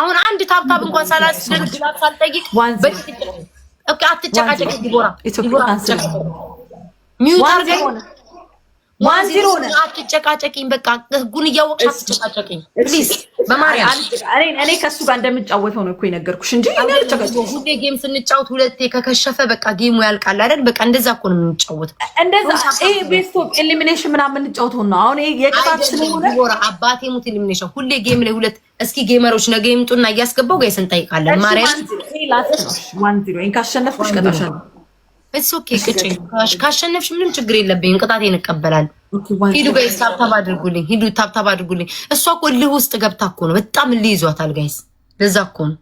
አሁን አንድ ታብታብ እንኳን ሳላስደርግ ግላብ ሳልጠይቅ ኦኬ አትጨቃጨቂ ዲቦራ ሚውት አርገኝ 1-0 ነው አትጨቃጨቂኝ በቃ ህጉን እያወቅሽ አትጨቃጨቂኝ ፕሊዝ በማርያም እኔ ከሱ ጋር እንደምጫወተው ነው እኮ የነገርኩሽ እንጂ እኔ አልጨቃጨቅም ሁሌ ጌም ስንጫወት ሁለቴ ከከሸፈ በቃ ጌሙ ያልቃል አይደል በቃ እንደዛ እኮ ነው የምንጫወተው እንደዛ ቤስት ኦፍ ኤሊሚኔሽን ምናምን የምንጫወተው ነው አሁን የቅጣት ስለሆነ ዲቦራ አባቴ ሙት ኤሊሚኔሽን ሁሌ ጌም ላይ ሁለት እስኪ ጌመሮች ነገ ይምጡና እያስገባው ጋይስ እንጠይቃለን ማርያም 1-0 ካሸነፍኩሽ ቀጣሽ ነው እሱ ኦኬ ቅጭ ካሸነፍሽ ምንም ችግር የለብኝም ቅጣቴን እቀበላለሁ ሂዱ ጋይስ ታብታብ አድርጉልኝ ሂዱ ታብታብ አድርጉልኝ እሷ እኮ ልህ ውስጥ ገብታ እኮ ነው በጣም ልህ ይዟታል ጋይስ ለዛ እኮ ነው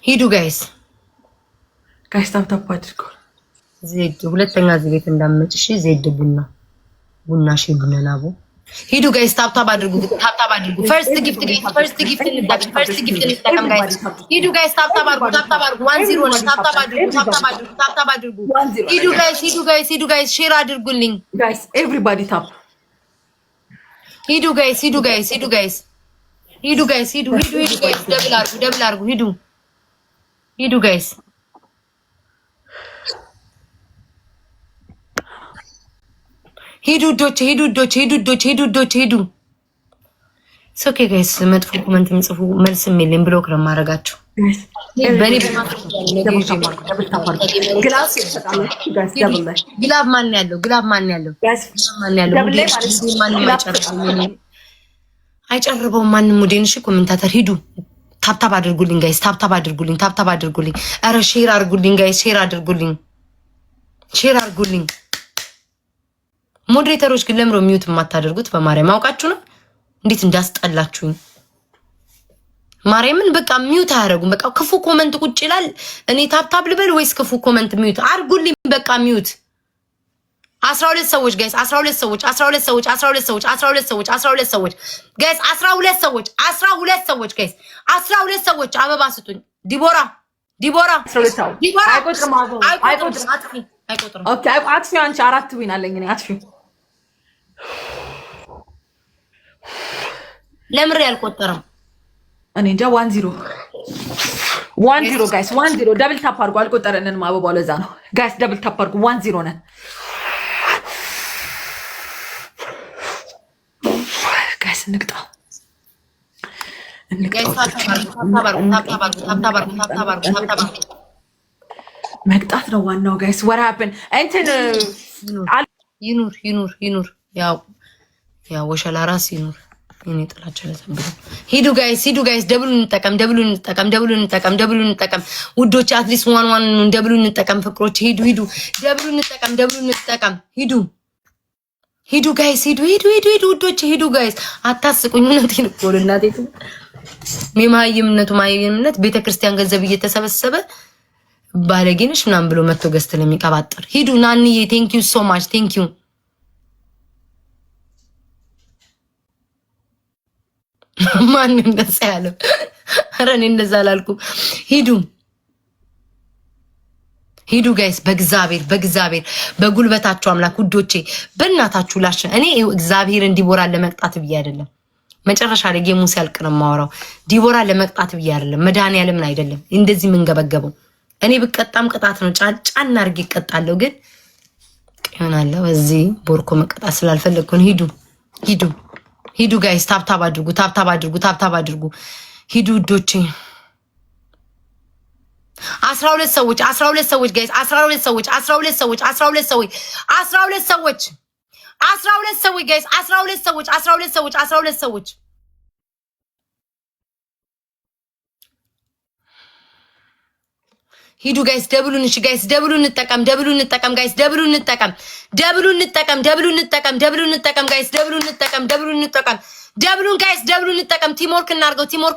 ሂዱ ጋይስ ታብታብ አድርጉ ዜድ ሁለተኛ እዚህ ቤት እንዳትመጪ ዜድ ቡና ሺ ቡናናቦ ሂዱ ጋይስ ታብታብ አድርጉ ፈርስት ጊፍት እንጠቀም ጋይስ ሂዱ ጋይስ ታብታብ አድርጉ 1-0 ነው ታብታብ አድርጉ ሂዱ ጋይስ ሼር አድርጉልኝ ጋይስ ኤቭሪባዲ ታፕ ሂዱ ጋይስ ደብል አድርጉ ሂዱ ጋይስ ሂዱ ሶኬ ጋይስ መጥፎ ኮሜንት ምጽፉ መልስ የለኝ ብሎክ ነው ማረጋችሁ በኔ ግላብ ማን ያለው አይጨርበው ማንም ሙዴን እሺ ኮሜንታተር ሂዱ ታብታብ አድርጉልኝ ጋይስ ታብታብ አድርጉልኝ አረ ሼር አድርጉልኝ ጋይስ ሼር አድርጉልኝ ሞዴሬተሮች ግን ለምሮ ሚውት የማታደርጉት በማርያም አውቃችሁ ነው እንዴት እንዳስጠላችሁኝ ማርያምን በቃ ሚውት አያደርጉም በቃ ክፉ ኮሜንት ቁጭ ይላል እኔ ታብታብ ልበል ወይስ ክፉ ኮሜንት ሚውት አድርጉልኝ በቃ ሚውት 12 ሰዎች ጋይስ 12 ሰዎች ጋይስ 12 ሰዎች አበባ ስጡኝ ዲቦራ አይቆጥርም ኦኬ አጥፊ አንቺ 4 ዊን አለኝ እኔ አጥፊ ለምን ያልቆጠረም እኔ እንጃ 1-0 ጋይስ 1-0 ደብል ታፕ አድርጎ አልቆጠረንም አበባው ለዛ ነው ጋይስ ደብል ታፕ አድርጎ 1-0 ነን ጋይስ እንቅጣ መቅጣት ነው ዋናው ጋይስ what happened እንትን ይኑር ያው ወሸላ ራስ ይኑር እኔ ጥላቻ ለሰብኩ ሂዱ ጋይስ ደብሉን እንጠቀም ውዶች አትሊስት ዋን ደብሉን እንጠቀም ፍቅሮች ሂዱ ደብሉን እንጠቀም ሂዱ ጋይስ ውዶች ሂዱ ጋይስ አታስቁኝ እውነቴን እኮ ነው እናቴ ማየምነት ቤተክርስቲያን ገንዘብ እየተሰበሰበ ባለጌነሽ ምናምን ብሎ መጥቶ ገዝተ ለሚቀባጥር ሂዱ ናንዬ ቴንክ ዩ ሶ ማች ቴንክ ዩ ማንም ደስ ያለው ኧረ እኔ እንደዛ አላልኩም ሂዱ ጋይስ በእግዚአብሔር በጉልበታችሁ አምላክ ውዶቼ በእናታችሁ ላሽ እኔ እግዚአብሔር ዲቦራ ለመቅጣት ብዬ አይደለም መጨረሻ ላይ ጌሙ ሲያልቅ ነው የማወራው ዲቦራ ለመቅጣት ብዬ አይደለም መድኃኒዓለምን አይደለም እንደዚህ ምን ገበገበው እኔ ብቀጣም ቅጣት ነው ጫና አድርጌ እቀጣለሁ ግን ይሆናል እዚህ ቦርኮ መቀጣት ስላልፈለኩ ነው ሂዱ ጋይስ ታብታብ አድርጉ ሂዱ ውዶቼ 12 ሰዎች ጋይስ 12 ሰዎች ጋይስ 12 ሰዎች ሂዱ ጋይስ ደብሉን እሺ ጋይስ ደብሉን እንጠቀም ጋይስ ደብሉን እንጠቀም ቲምወርክ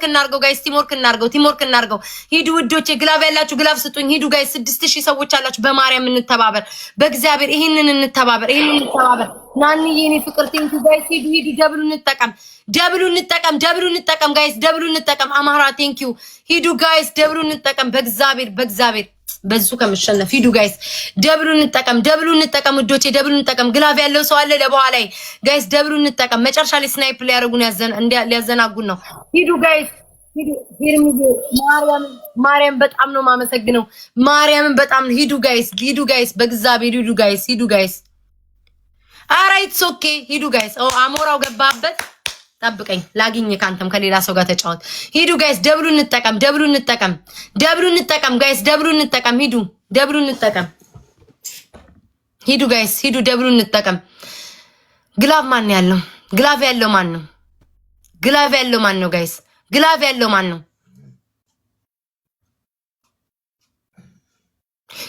እናርገው ጋይስ ቲምወርክ እናርገው ሂዱ ውዶቼ ግላብ ያላችሁ ግላብ ስጡኝ ሂዱ ጋይስ 6000 ሰዎች አላችሁ በማርያም እንተባበር በእግዚአብሔር ይሄንን እንተባበር ናንዬ የኔ ፍቅር ቴንኩ ጋይስ ሂዱ ደብሉን እንጠቀም ጋይስ ደብሉን እንጠቀም አማራ ቴንክ ዩ ሂዱ ጋይስ ደብሉን እንጠቀም በእግዚአብሔር በዙ ከመሸነፍ ሂዱ ጋይስ ደብሉን እንጠቀም ውዶቼ ደብሉን እንጠቀም ግላቭ ያለው ሰው አለ ለበኋላ ጋይስ ደብሉን እንጠቀም መጨረሻ ላይ ስናይፕ ሊያረጉን ሊያዘናጉን ነው ሂዱ ጋይስ ማርያም በጣም ነው ማመሰግነው። ማርያምን በጣም ሂዱ ጋይስ በእግዚአብሔር ሂዱ ጋይስ። ኧረ ኢትስ ኦኬ ሂዱ ጋይስ። አሞራው ገባበት። ጠብቀኝ ላግኝ ካንተም ከሌላ ሰው ጋር ተጫወት። ሂዱ ጋይስ ደብሉ እንጠቀም ጋይስ ደብሉ እንጠቀም። ሂዱ ደብሉ እንጠቀም። ሂዱ ጋይስ ሂዱ ደብሉ እንጠቀም። ግላቭ ማን ያለው? ግላቭ ያለው ማን ነው? ግላቭ ያለው ማን ነው ጋይስ? ግላቭ ያለው ማን ነው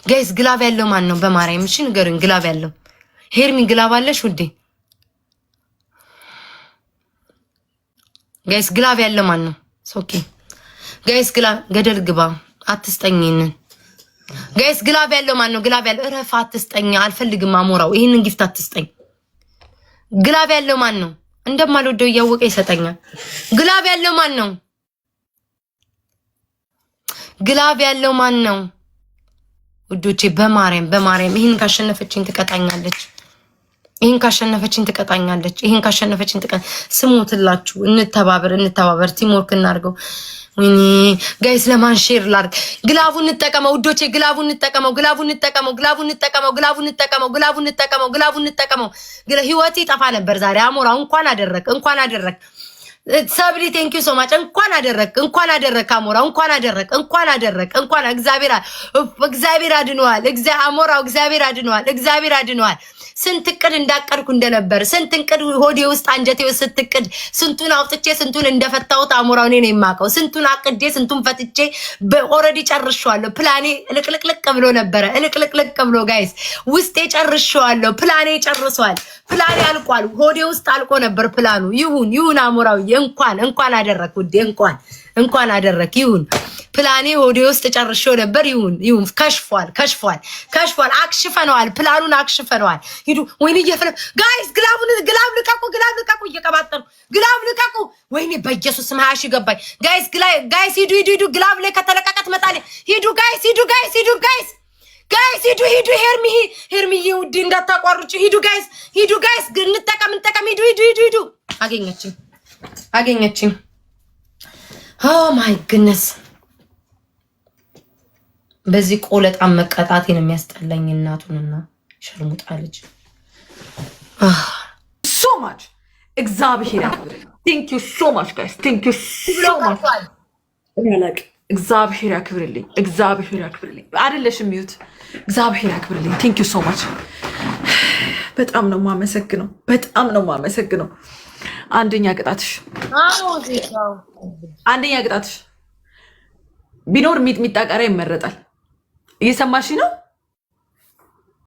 ጋይስ? ግላቭ ያለው ማን ነው? በማርያም እሺ ንገሩኝ። ግላቭ ያለው ሄርሚ ግላቭ አለሽ ውዴ? ጋይስ ግላቭ ያለው ማን ነው? ኦኬ ጋይስ ግላቭ ገደል ግባ አትስጠኝንን። ጋይስ ግላቭ ያለው ማን ነው? ግላቭ ያለው እረፍ አትስጠኝ። አልፈልግም አሞራው ይሄንን ጊፍት አትስጠኝ። ግላቭ ያለው ማን ነው? እንደማልወደው እያወቀ ይሰጠኛል። ግላቭ ያለው ማን ነው? ግላቭ ያለው ማን ነው? ውዶቼ በማርያም ይሄን ካሸነፈችኝ ትቀጣኛለች። ይሄን ካሸነፈችኝ ስሙትላችሁ። እንተባበር ቲምወርክ እናድርገው። ወይኔ ጋይስ ለማን ሼር ላድርግ? ግላቡን እንጠቀመው ውዶቼ፣ ግላቡን እንጠቀመው። ህይወቴ ጠፋ ነበር ዛሬ። አሞራው እንኳን አደረክ ሰብሊ ቴንኪው ሶ ማች። እንኳን አደረክ አሞራው፣ እንኳን አደረክ። እግዚአብሔር አድኗል። አሞራው እግዚአብሔር አድኗል። ስንት እቅድ እንዳቀድኩ እንደነበር ስንት እቅድ ሆዴ ውስጥ አንጀቴ ውስጥ ስትቅድ ስንቱን አውጥቼ ስንቱን እንደፈታሁት አሞራው እኔ ነኝ የማውቀው። ስንቱን አቅዴ ስንቱን ፈትቼ ኦልሬዲ ጨርሼዋለሁ። ፕላኔ ልቅልቅልቅ ብሎ ነበረ። ልቅልቅልቅ ብሎ ጋይስ ውስጤ ጨርሼዋለሁ። ፕላኔ ጨርሷል። ፕላኔ አልቋል። ሆዴ ውስጥ አልቆ ነበር ፕላኑ። ይሁን አሞራው እንኳን አደረክ ውዴ፣ እንኳን አደረክ። ይሁን ፕላኔ ሆዴ ውስጥ ጨርሼው ነበር። ይሁን ከሽፏል። አክሽፈነዋል። ፕላኑን አክሽፈነዋል። ሂዱ ወይኔ ጋይስ ግላብ ልቀቁ። እየቀባጠሩ ግላብ ልቀቁ። ወይኔ በኢየሱስ ስም 20 ሺህ ገባኝ። ጋይስ ሂዱ ግላብ ላይ ከተለቀቀ ትመጣለች። ሂዱ ጋይስ ሄርሚዬ ውዴ እንዳታቋርጩ። ሂዱ ጋይስ እንጠቀም። ሂዱ አገኘችኝ። ኦ ማይ ግነስ በዚህ ቆለጣም መቀጣቴን የሚያስጠላኝ እናቱንና ሸርሙጣ ልጅ ሶ ማች እግዚአብሔር ያክብርልኝ። ቴንክ ዩ ሶ ማች ጋይስ፣ ቴንክ ዩ ሶ ማች። እግዚአብሔር ያክብርልኝ። አይደለሽም ሚዩት። እግዚአብሔር ያክብርልኝ። ቴንክ ዩ ሶ ማች። በጣም ነው የማመሰግነው። አንደኛ ቅጣትሽ ቢኖር ሚጥሚጣ ቃሪያ ይመረጣል። እየሰማሽ ነው?